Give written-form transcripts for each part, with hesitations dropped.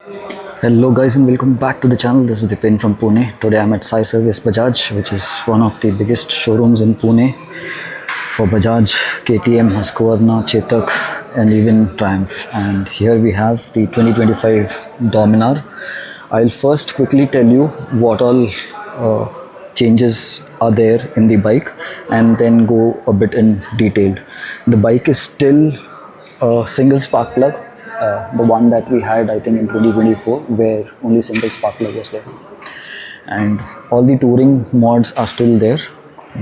Hello guys and welcome back to the channel. This is Dipin from Pune. Today I'm at Sai Service Bajaj, which is one of the biggest showrooms in Pune for Bajaj, KTM, Husqvarna, Chetak and even Triumph. And here we have the 2025 Dominar. I'll first quickly tell you what all changes are there in the bike and then go a bit in detail. The bike is still a single spark plug, the one that we had I think in 2024 where only single spark plug was there, and all the touring mods are still there.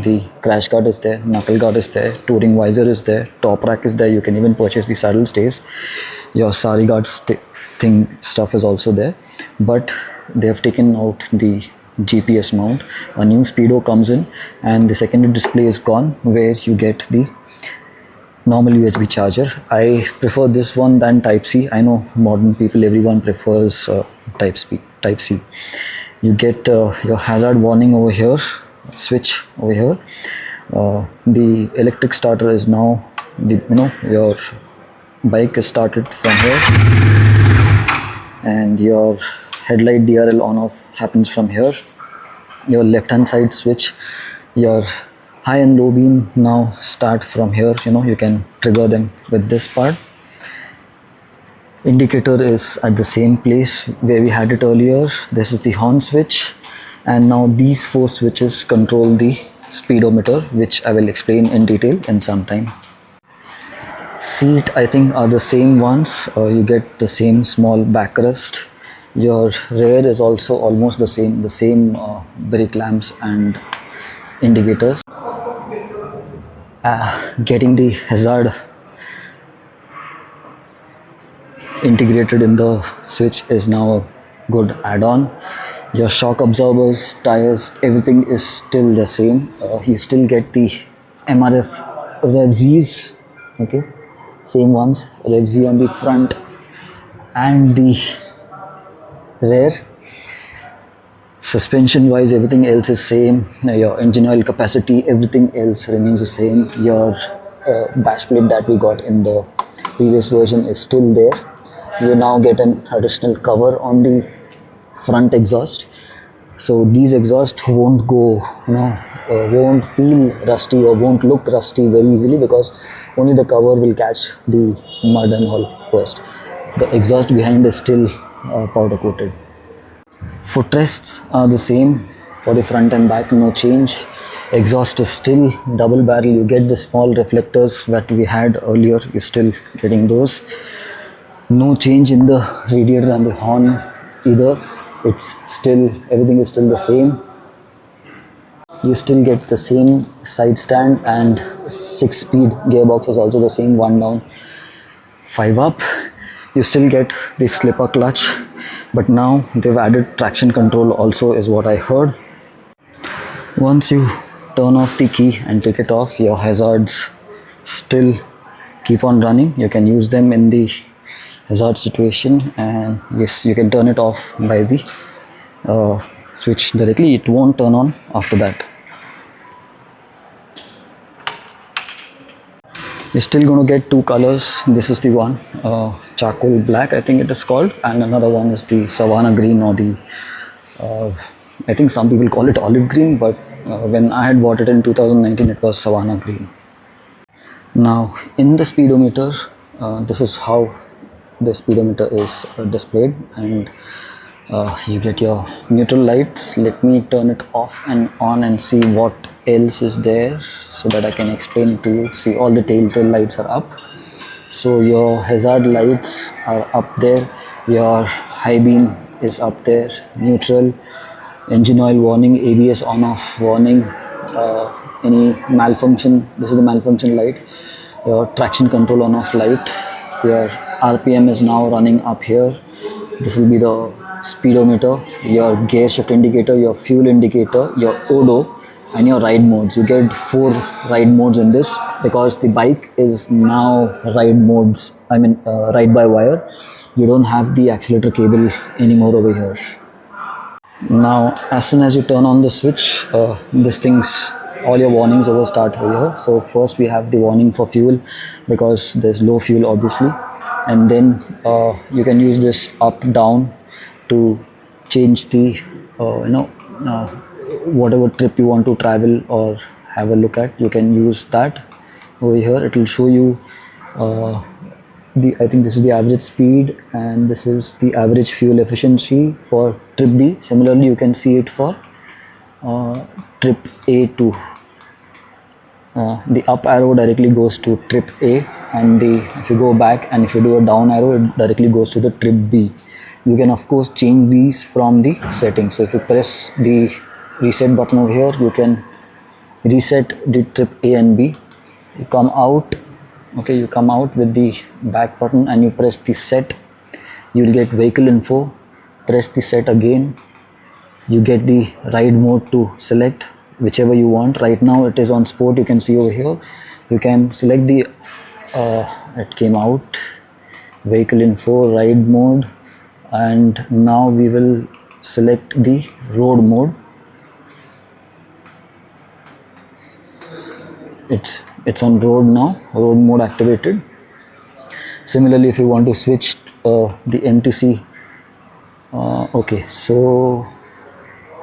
The crash guard is there, knuckle guard is there, touring visor is there, top rack is there. You can even purchase the saddle stays. Your sari guard thing stuff is also there, but they have taken out the GPS mount. A new speedo comes in and the secondary display is gone where you get the normal USB charger. I prefer this one than Type C. I know modern people, everyone prefers Type C. You get your hazard warning over here, switch over here. The electric starter is now your bike is started from here, and your headlight DRL on off happens from here. Your left hand side switch, your high and low beam now start from here. You can trigger them with this part. Indicator is at the same place where we had it earlier. This is the horn switch, and now these four switches control the speedometer, which I will explain in detail in some time. Seat I think are the same ones. You get the same small backrest. Your rear is also almost the same brake lamps and indicators. Getting the hazard integrated in the switch is now a good add-on. Your shock absorbers, tires, everything is still the same. You still get the MRF RevZs, okay, same ones, RevZ on the front and the rear. Suspension wise, everything else is same. Your engine oil capacity, everything else remains the same. Your bash plate that we got in the previous version is still there. You now get an additional cover on the front exhaust, so these exhausts won't go, won't feel rusty or won't look rusty very easily, because only the cover will catch the mud and all first. The exhaust behind is still powder coated. Footrests are the same for the front and back, no change. Exhaust is still double barrel. You get the small reflectors that we had earlier, you're still getting those. No change in the radiator and the horn either. It's still, everything is still the same. You still get the same side stand, and 6-speed gearbox is also the same, 1 down 5 up. You still get the slipper clutch, but now they've added traction control also, is what I heard. Once you turn off the key and take it off, your hazards still keep on running. You can use them in the hazard situation, and yes, you can turn it off by the switch directly. It won't turn on after that. You're still going to get 2 colors. This is the one, charcoal black I think it is called, and another one is the Savannah green, or the I think some people call it olive green, but when I had bought it in 2019 it was Savannah green. Now in the speedometer, this is how the speedometer is displayed, and you get your neutral lights. Let me turn it off and on and see what else is there so that I can explain to you. See, all the telltale lights are up, so your hazard lights are up there, your high beam is up there, neutral, engine oil warning, ABS on off warning, any malfunction, this is the malfunction light, your traction control on off light, your RPM is now running up here. This will be the speedometer, your gear shift indicator, your fuel indicator, your odo, and your ride modes. You get 4 ride modes in this, because the bike is now ride modes, ride by wire. You don't have the accelerator cable anymore over here. Now as soon as you turn on the switch, all your warnings start over here. So first we have the warning for fuel, because there's low fuel obviously. and then you can use this up down to change the uh, whatever trip you want to travel or have a look at. You can use that. Over here it will show you I think this is the average speed and this is the average fuel efficiency for trip B. Similarly you can see it for trip A too. The up arrow directly goes to trip A, and if you go back and if you do a down arrow, it directly goes to the trip B. You can of course change these from the settings. So if you press the reset button over here, you can reset the trip A and B. You come out, okay, you come out with the back button and you press the set. You will get vehicle info. Press the set again. You get the ride mode to select whichever you want. Right now it is on sport. You can see over here you can select the it came out vehicle info, ride mode, and now we will select the road mode. It's on road now, road mode activated. Similarly if you want to switch the MTC, okay, so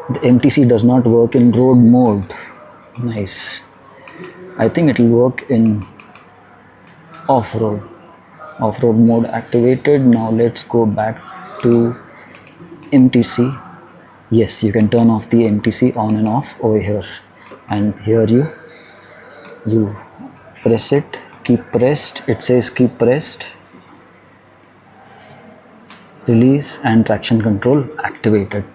the MTC does not work in road mode. Nice. I think it will work in off-road. Off-road mode activated. Now let's go back to MTC. Yes, you can turn off the MTC on and off over here. And here you press it, keep pressed. It says keep pressed. Release and traction control activated.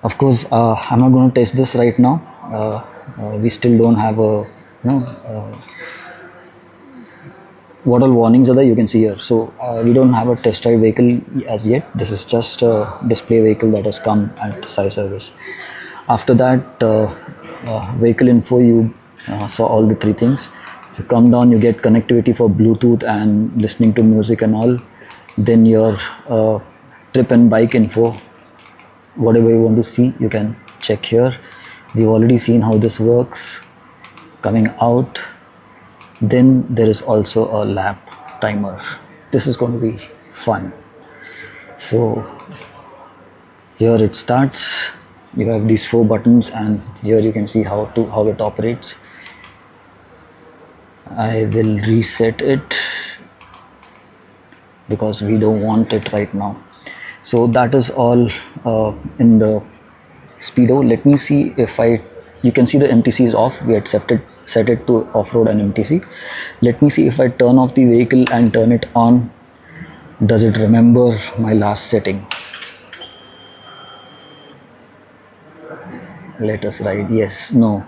Of course, I'm not going to test this right now. We still don't have what all warnings are there, you can see here. So we don't have a test drive vehicle as yet. This is just a display vehicle that has come at Sai Service. After that, vehicle info, you saw all the three things. If you come down, you get connectivity for Bluetooth and listening to music and all. Then your trip and bike info, whatever you want to see, you can check here. We've already seen how this works. Coming out, then there is also a lap timer. This is going to be fun. So here it starts. You have these 4 buttons and here you can see how it operates. I will reset it because we don't want it right now. So that is all in the Speedo. Let me see if you can see the MTC is off. We had set it to off-road and MTC. Let me see if I turn off the vehicle and turn it on. Does it remember my last setting? Let us ride. Yes, no.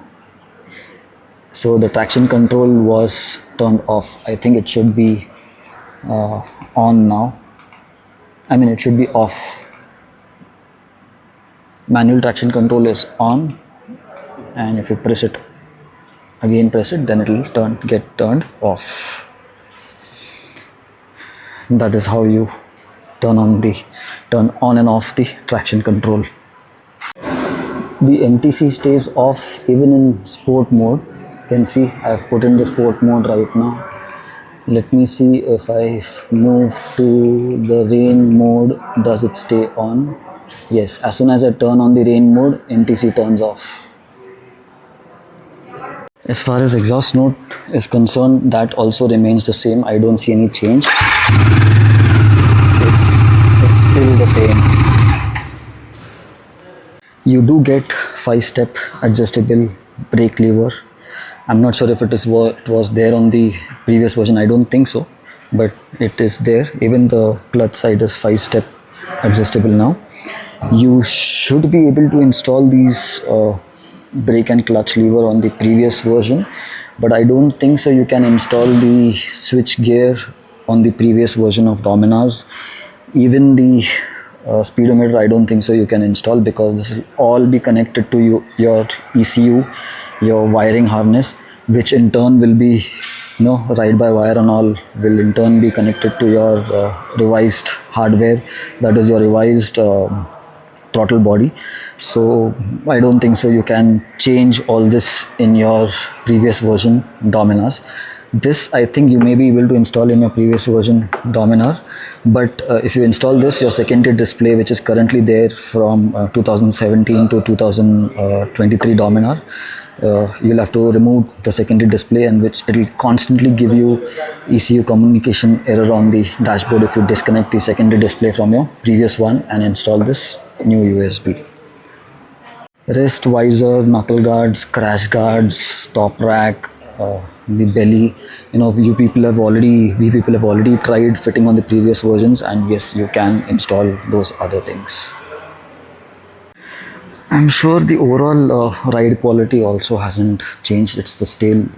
So the traction control was turned off. I think it should be on now. I mean, it should be off. Manual traction control is on, and if you press it again, then it will get turned off. That is how you turn on and off the traction control. The MTC stays off even in sport mode. You can see I have put in the sport mode right now. Let me see if I move to the rain mode, does it stay on? Yes, as soon as I turn on the rain mode, MTC turns off. As far as exhaust note is concerned, that also remains the same. I don't see any change. It's still the same. You do get 5-step adjustable brake lever. I'm not sure if it was there on the previous version. I don't think so, but it is there. Even the clutch side is 5-step adjustable now. You should be able to install these brake and clutch lever on the previous version, but I don't think so you can install the switch gear on the previous version of Dominars. Even the speedometer, I don't think so you can install, because this will all be connected to your ECU, your wiring harness, which in turn will be ride by wire and all will in turn be connected to your revised hardware, that is your revised throttle body. So I don't think so you can change all this in your previous version Dominars. This I think you may be able to install in your previous version Dominar, but if you install this, your secondary display, which is currently there from 2017 to 2023 Dominar, you'll have to remove the secondary display, and which it will constantly give you ECU communication error on the dashboard if you disconnect the secondary display from your previous one and install this new USB. Wrist, visor, knuckle guards, crash guards, top rack, the belly. You know, we people have already tried fitting on the previous versions, and yes, you can install those other things. I'm sure the overall ride quality also hasn't changed. It's the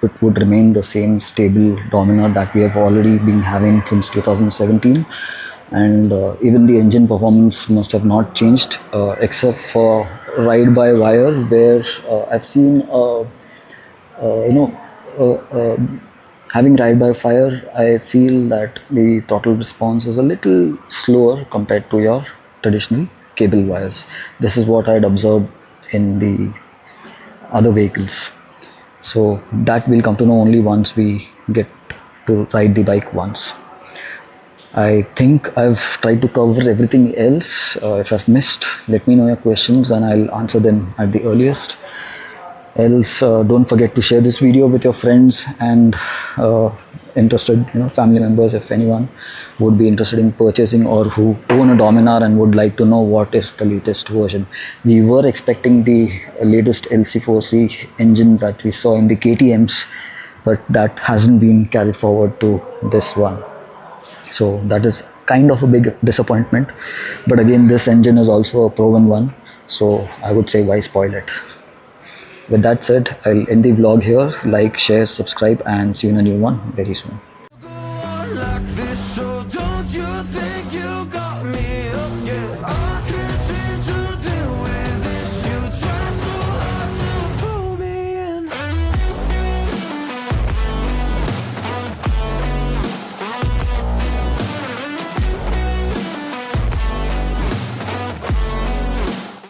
it would remain the same stable Dominar that we have already been having since 2017, and even the engine performance must have not changed, except for ride by wire, where I've seen you know having ride by fire, I feel that the throttle response is a little slower compared to your traditional cable wires. This is what I'd observed in the other vehicles. So that we'll come to know only once we get to ride the bike once. I think I've tried to cover everything else. If I've missed, let me know your questions and I'll answer them at the earliest. Else, don't forget to share this video with your friends and interested, family members. If anyone would be interested in purchasing or who own a Dominar and would like to know what is the latest version. We were expecting the latest LC4C engine that we saw in the KTMs, but that hasn't been carried forward to this one. So that is kind of a big disappointment. But again, this engine is also a proven one, so I would say why spoil it. With that said, I'll end the vlog here. Like, share, subscribe, and see you in a new one very soon. Go on like this, so don't you think you got me up? Yeah.